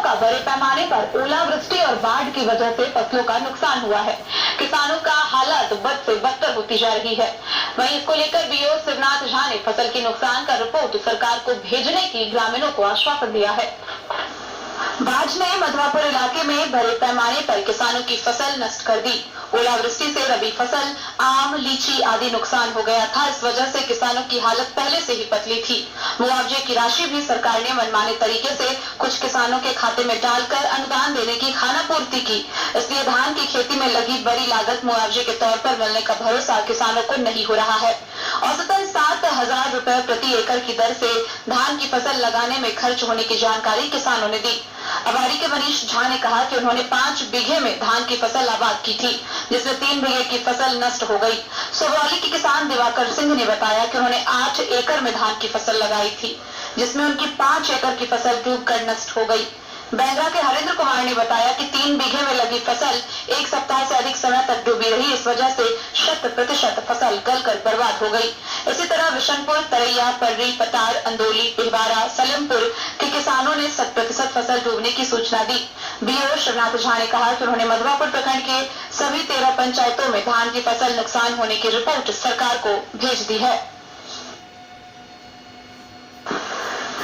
का बड़े पैमाने पर ओलावृष्टि और बाढ़ की वजह से फसलों का नुकसान हुआ है। किसानों का हालात बद से बदतर होती जा रही है। वहीं इसको लेकर बीओ शिवनाथ झा ने फसल के नुकसान का रिपोर्ट सरकार को भेजने की ग्रामीणों को आश्वासन दिया है। बाढ़ ने मधवापुर इलाके में बड़े पैमाने पर किसानों की फसल नष्ट कर दी। ओलावृष्टि से रबी फसल, आम, लीची आदि नुकसान हो गया था। इस वजह से किसानों की हालत पहले से ही पतली थी। मुआवजे की राशि भी सरकार ने मनमाने तरीके से कुछ किसानों के खाते में डालकर अनुदान देने की खानापूर्ति की। इसलिए धान की खेती में लगी बड़ी लागत मुआवजे के तौर पर मिलने का भरोसा किसानों को नहीं हो रहा है। औसतन 7,000 रुपए प्रति एकड़ की दर से धान की फसल लगाने में खर्च होने की जानकारी किसानों ने दी। अवारी के मनीष झा ने कहा कि उन्होंने 5 बीघे में धान की फसल आबाद की थी, जिसमें 3 बीघे की फसल नष्ट हो गई। सोगवाली के किसान दिवाकर सिंह ने बताया कि उन्होंने 8 एकड़ में धान की फसल लगाई थी, जिसमें उनकी 5 एकड़ की फसल डूबकर नष्ट हो गई। बैंगरा के हरेंद्र कुमार ने बताया कि 3 बीघे में लगी फसल 1 सप्ताह से अधिक समय तक डूबी रही। इस वजह से 100% फसल गलकर बर्बाद हो गई। इसी तरह विशनपुर, तरैया, पर्री, पतार, अंदोली, बिहवारा, सलेमपुर के किसानों ने 100% फसल डूबने की सूचना दी। बीओ शिवनाथ झा ने कहा कि उन्होंने मधवापुर प्रखंड के सभी 13 पंचायतों में धान की फसल नुकसान होने की रिपोर्ट सरकार को भेज दी है।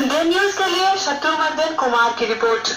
डे न्यूज के लिए शत्रुमर्दन कुमार की रिपोर्ट।